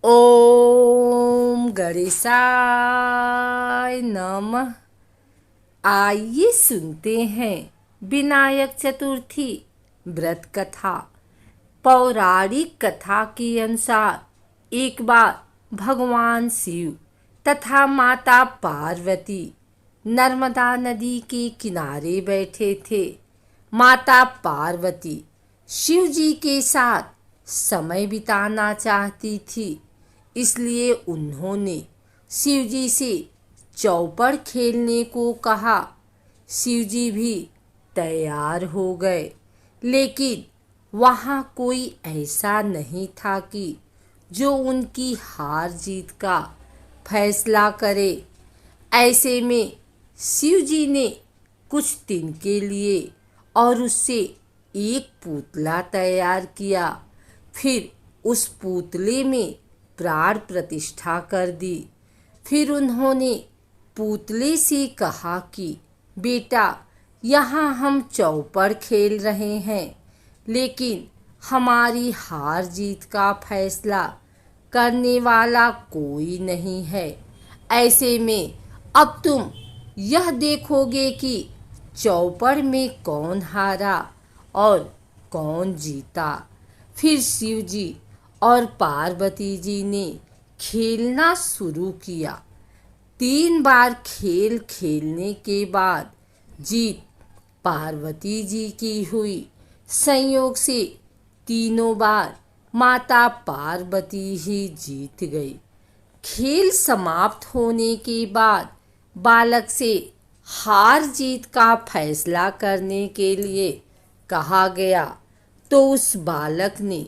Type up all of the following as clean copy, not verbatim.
ओम गणेशाय नमः। आइए सुनते हैं विनायक चतुर्थी व्रत कथा। पौराणिक कथा के अनुसार एक बार भगवान शिव तथा माता पार्वती नर्मदा नदी के किनारे बैठे थे। माता पार्वती शिव जी के साथ समय बिताना चाहती थी, इसलिए उन्होंने शिव जी से चौपड़ खेलने को कहा। शिव जी भी तैयार हो गए, लेकिन वहाँ कोई ऐसा नहीं था कि जो उनकी हार जीत का फैसला करे। ऐसे में शिव जी ने कुछ दिन के लिए और उससे एक पुतला तैयार किया। फिर उस पुतले में प्राण प्रतिष्ठा कर दी। फिर उन्होंने पुतले से कहा कि बेटा, यहाँ हम चौपड़ खेल रहे हैं, लेकिन हमारी हार जीत का फैसला करने वाला कोई नहीं है। ऐसे में अब तुम यह देखोगे कि चौपड़ में कौन हारा और कौन जीता। फिर शिव जी और पार्वती जी ने खेलना शुरू किया। 3 बार खेल खेलने के बाद जीत पार्वती जी की हुई। संयोग से तीनों बार माता पार्वती ही जीत गई। खेल समाप्त होने के बाद बालक से हार जीत का फैसला करने के लिए कहा गया, तो उस बालक ने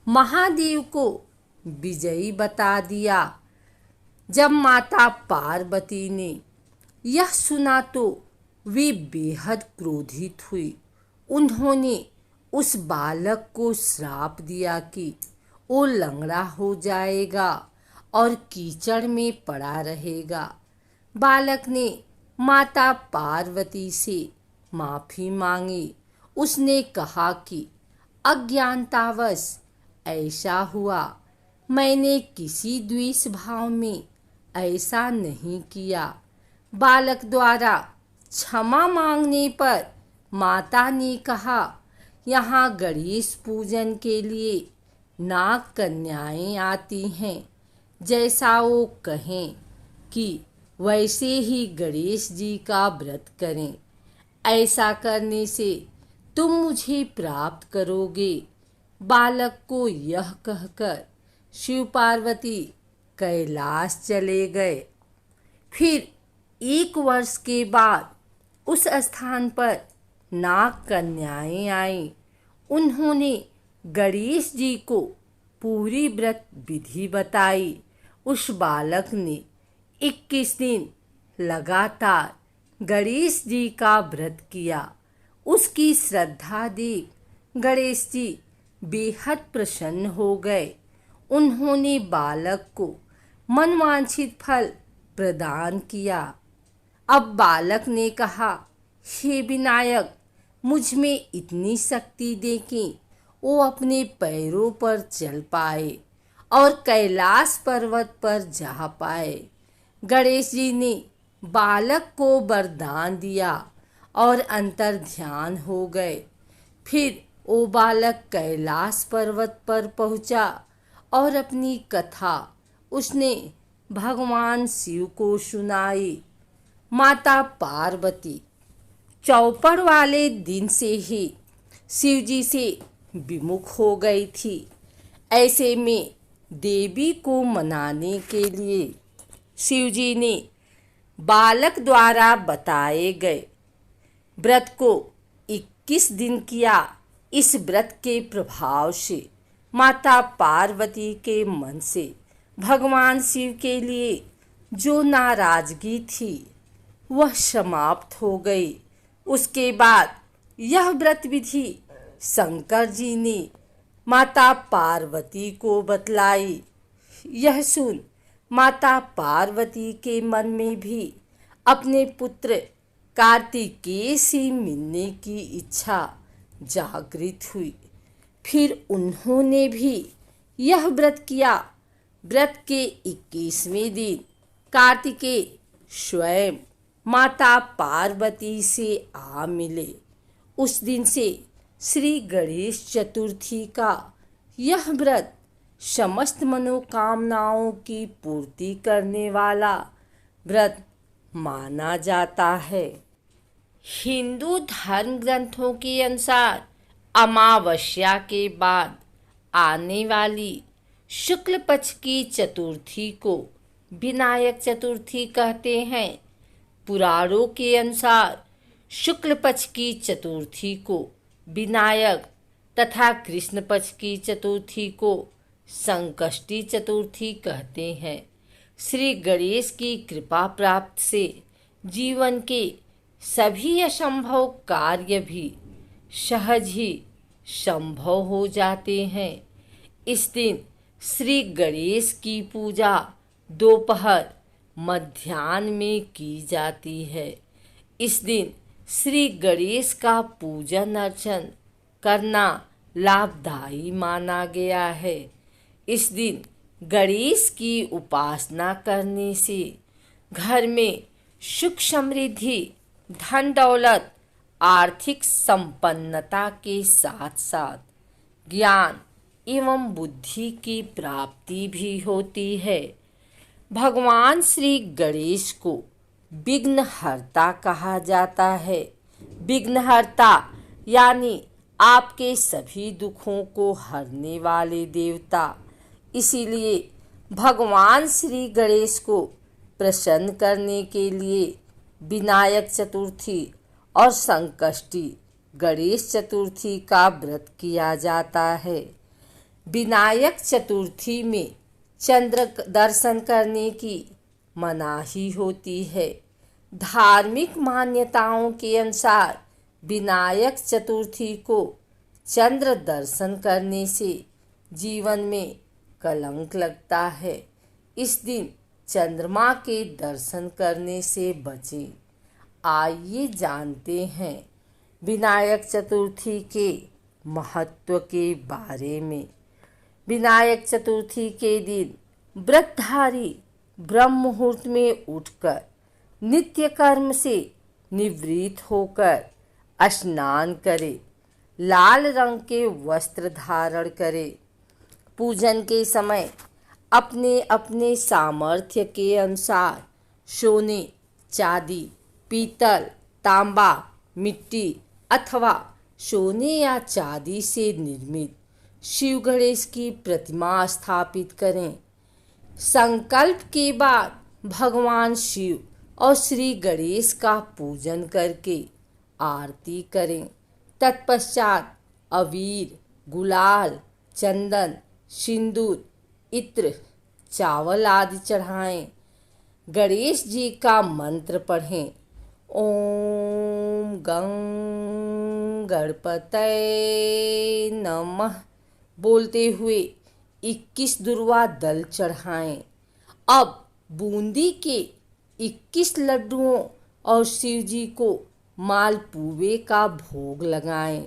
महादेव को विजयी बता दिया। जब माता पार्वती ने यह सुना तो वे बेहद क्रोधित हुई। उन्होंने उस बालक को श्राप दिया कि वो लंगड़ा हो जाएगा और कीचड़ में पड़ा रहेगा। बालक ने माता पार्वती से माफी मांगी। उसने कहा कि अज्ञानतावश ऐसा हुआ, मैंने किसी द्वेष भाव में ऐसा नहीं किया। बालक द्वारा क्षमा मांगने पर माता ने कहा, यहाँ गणेश पूजन के लिए नाग कन्याएं आती हैं, जैसा वो कहें कि वैसे ही गणेश जी का व्रत करें। ऐसा करने से तुम मुझे प्राप्त करोगे। बालक को यह कहकर शिव पार्वती कैलाश चले गए। फिर 1 वर्ष के बाद उस स्थान पर नाग कन्याएं आईं। उन्होंने गणेश जी को पूरी व्रत विधि बताई। उस बालक ने 21 दिन लगातार गणेश जी का व्रत किया। उसकी श्रद्धा देख गणेश जी बेहद प्रसन्न हो गए। उन्होंने बालक को मनवांछित फल प्रदान किया। अब बालक ने कहा, हे विनायक, मुझ में इतनी शक्ति दे कि वो अपने पैरों पर चल पाए और कैलाश पर्वत पर जा पाए। गणेश जी ने बालक को वरदान दिया और अंतर ध्यान हो गए। फिर वो बालक कैलाश पर्वत पर पहुंचा और अपनी कथा उसने भगवान शिव को सुनाई। माता पार्वती चौपड़ वाले दिन से ही शिव जी से विमुख हो गई थी। ऐसे में देवी को मनाने के लिए शिव जी ने बालक द्वारा बताए गए व्रत को 21 दिन किया। इस व्रत के प्रभाव से माता पार्वती के मन से भगवान शिव के लिए जो नाराजगी थी वह समाप्त हो गई। उसके बाद यह व्रत विधि शंकर जी ने माता पार्वती को बतलाई। यह सुन माता पार्वती के मन में भी अपने पुत्र कार्तिकेय से मिलने की इच्छा जागृत हुई। फिर उन्होंने भी यह व्रत किया। व्रत के 21वें दिन कार्तिकेय स्वयं माता पार्वती से आ मिले। उस दिन से श्री गणेश चतुर्थी का यह व्रत समस्त मनोकामनाओं की पूर्ति करने वाला व्रत माना जाता है। हिंदू धर्म ग्रंथों के अनुसार अमावस्या के बाद आने वाली शुक्ल पक्ष की चतुर्थी को विनायक चतुर्थी कहते हैं। पुराणों के अनुसार शुक्ल पक्ष की चतुर्थी को विनायक तथा कृष्ण पक्ष की चतुर्थी को संकष्टी चतुर्थी कहते हैं। श्री गणेश की कृपा प्राप्त से जीवन के सभी असंभव कार्य भी सहज ही संभव हो जाते हैं। इस दिन श्री गणेश की पूजा दोपहर मध्याह्न में की जाती है। इस दिन श्री गणेश का पूजन अर्चन करना लाभदायी माना गया है। इस दिन गणेश की उपासना करने से घर में सुख समृद्धि, धन दौलत, आर्थिक संपन्नता के साथ साथ ज्ञान एवं बुद्धि की प्राप्ति भी होती है। भगवान श्री गणेश को विघ्नहर्ता कहा जाता है। विघ्नहर्ता यानी आपके सभी दुखों को हरने वाले देवता। इसीलिए भगवान श्री गणेश को प्रसन्न करने के लिए विनायक चतुर्थी और संकष्टी गणेश चतुर्थी का व्रत किया जाता है। विनायक चतुर्थी में चंद्र दर्शन करने की मनाही होती है। धार्मिक मान्यताओं के अनुसार विनायक चतुर्थी को चंद्र दर्शन करने से जीवन में कलंक लगता है। इस दिन चंद्रमा के दर्शन करने से बचें। आइए जानते हैं विनायक चतुर्थी के महत्व के बारे में। विनायक चतुर्थी के दिन व्रतधारी ब्रह्म मुहूर्त में उठकर नित्य कर्म से निवृत्त होकर स्नान करे, लाल रंग के वस्त्र धारण करे। पूजन के समय अपने अपने सामर्थ्य के अनुसार सोने, चांदी, पीतल, तांबा, मिट्टी अथवा सोने या चांदी से निर्मित शिव गणेश की प्रतिमा स्थापित करें। संकल्प के बाद भगवान शिव और श्री गणेश का पूजन करके आरती करें। तत्पश्चात अबीर, गुलाल, चंदन, सिंदूर, इत्र, चावल आदि चढ़ाएं। गणेश जी का मंत्र पढ़ें। ओम गं गणपतये नमः बोलते हुए 21 दुर्वा दल चढ़ाएं। अब बूंदी के 21 लड्डुओं और शिव जी को मालपुए का भोग लगाएं।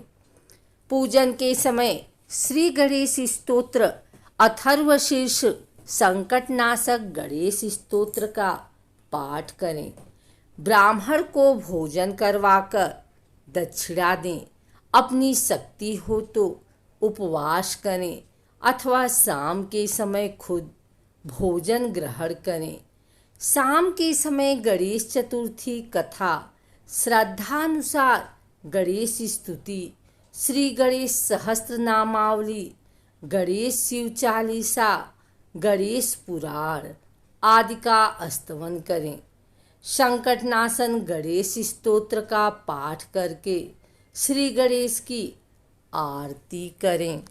पूजन के समय श्री गणेश स्तोत्र अथर्वशीर्ष संकटनाशक गणेश स्तोत्र का पाठ करें। ब्राह्मण को भोजन करवाकर दक्षिणा दें। अपनी शक्ति हो तो उपवास करें अथवा शाम के समय खुद भोजन ग्रहण करें। शाम के समय गणेश चतुर्थी कथा, श्रद्धानुसार गणेश स्तुति, श्री गणेश सहस्त्र नामावली, गणेश शिव चालीसा, गणेश पुराण आदि का स्तवन करें। संकटनाशन गणेश स्तोत्र का पाठ करके श्री गणेश की आरती करें।